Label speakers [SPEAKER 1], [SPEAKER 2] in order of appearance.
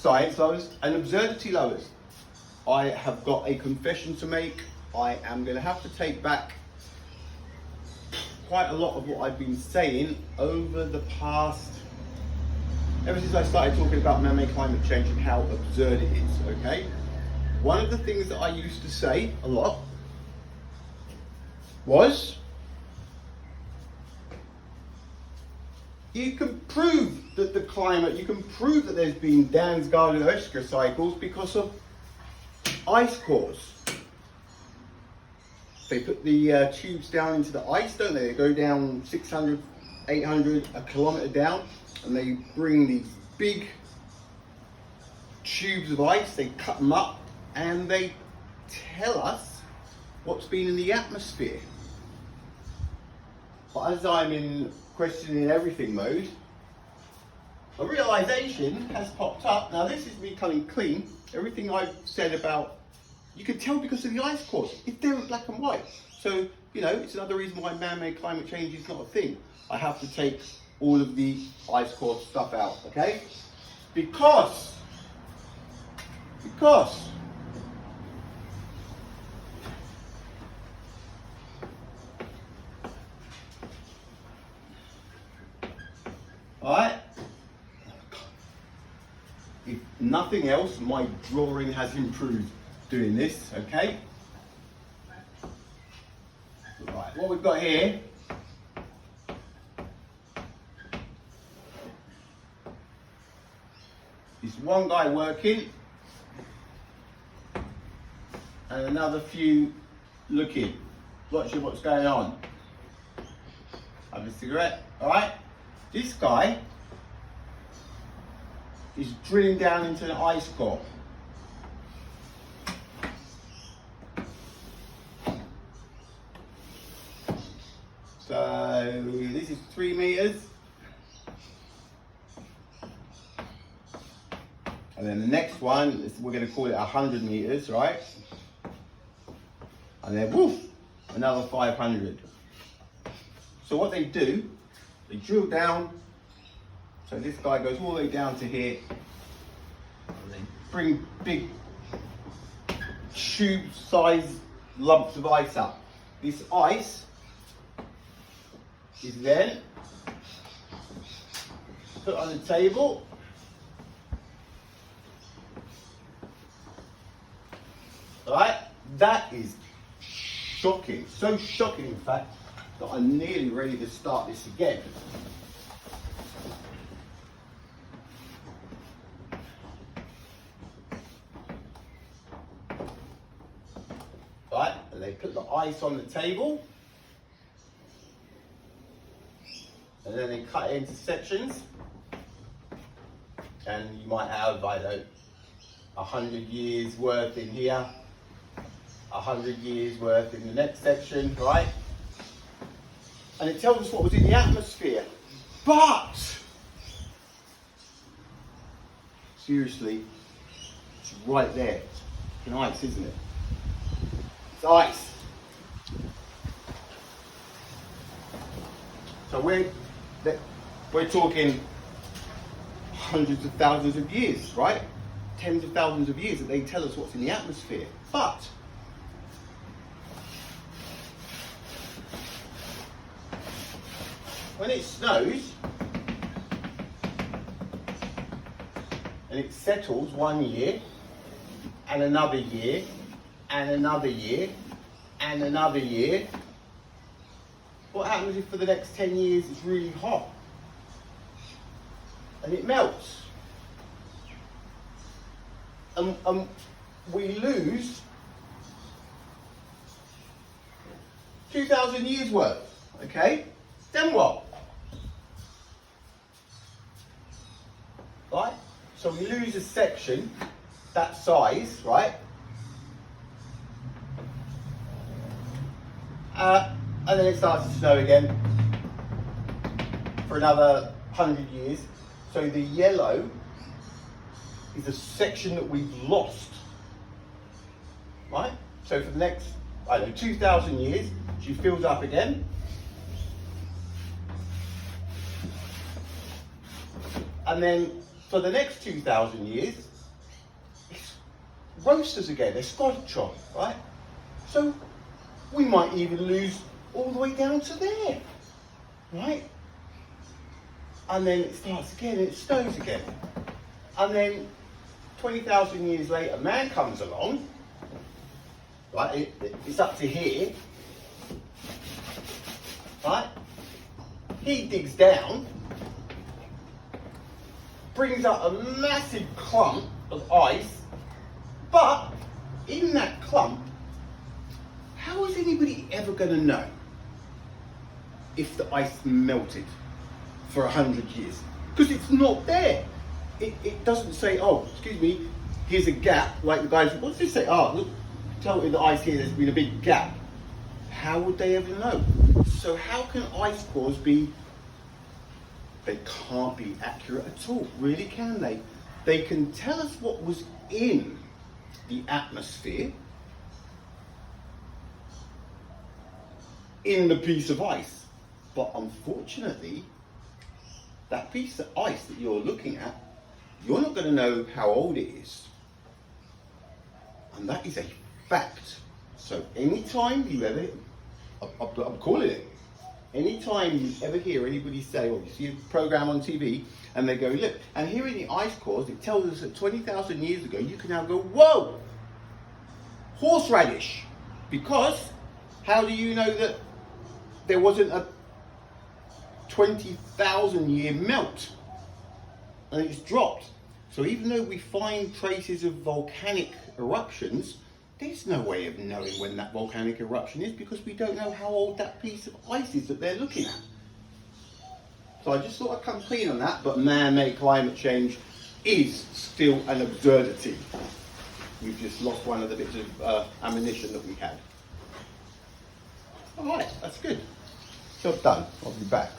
[SPEAKER 1] science lovers and absurdity lovers, I have got a confession to make. I am going to have to take back quite a lot of what I've been saying over the past, ever since I started talking about man-made climate change and how absurd it is, okay? One of the things that I used to say a lot was, you can prove that the climate, you can prove that there's been Dans-Gardner-Oeschger cycles because of ice cores. They put the tubes down into the ice, don't they? They go down 600, 800, a kilometre down, and they bring these big tubes of ice, they cut them up, and they tell us what's been in the atmosphere. But as I'm in questioning everything mode, a realisation has popped up. Now this is me coming clean. Everything I've said about, you can tell because of the ice cores. It's there in black and white. So, you know, it's another reason why man-made climate change is not a thing. I have to take all of the ice core stuff out, okay? Because alright, if nothing else, my drawing has improved doing this, okay? Right, what we've got here is one guy working and another few looking, watching what's going on. Have a cigarette, alright? This guy is drilling down into an ice core. So this is 3 meters. And then the next one, we're going to call it 100 meters, right? And then woof, another 500. So what they do, they drill down. So this guy goes all the way down to here. And they bring big tube-sized lumps of ice up. This ice is then put on the table. Right? That is shocking. So shocking, in fact, that I'm nearly ready to start this again. Right? And they put the ice on the table. And then they cut it into sections. And you might have, I don't know, 100 years worth in here, 100 years worth in the next section, right? And it tells us what was in the atmosphere. But, seriously, it's right there. It's ice, isn't it? It's ice. So we're talking hundreds of thousands of years, right? Tens of thousands of years that they tell us what's in the atmosphere. But when it snows and it settles 1 year and another year and another year and another year, what happens if for the next 10 years it's really hot and it melts? And we lose 2,000 years worth, okay? Then what? Right? So we lose a section that size, right? And then it starts to snow again for another 100 years. So the yellow is a section that we've lost, right? So for the next, I don't know, 2,000 years, she fills up again. And then for the next 2,000 years, it's roasters again, escrotron, right? So we might even lose all the way down to there, right? And then it starts again, and it snows again. And then 20,000 years later, man comes along, right? It's up to here, right? He digs down, brings up a massive clump of ice, but in that clump, how is anybody ever going to know if the ice melted for 100 years? Because it's not there. It doesn't say, oh, excuse me, here's a gap, like the guys, what's this say? Oh, look, tell me the ice here, there's been a big gap. How would they ever know? So how can ice cores be, they can't be accurate at all, really, can they? They can tell us what was in the atmosphere, in the piece of ice, but unfortunately, that piece of ice that you're looking at, you're not going to know how old it is. And that is a fact. So anytime you ever, I'm calling it, anytime you ever hear anybody say, or you see a program on TV, and they go, look, and here in the ice cores, it tells us that 20,000 years ago, you can now go, whoa, horseradish. Because, how do you know that there wasn't a 20,000 year melt? And it's dropped. So even though we find traces of volcanic eruptions, there's no way of knowing when that volcanic eruption is because we don't know how old that piece of ice is that they're looking at. So I just thought I'd come clean on that, but man-made climate change is still an absurdity. We've just lost one of the bits of ammunition that we had. All right, that's good. Job done. I'll be back.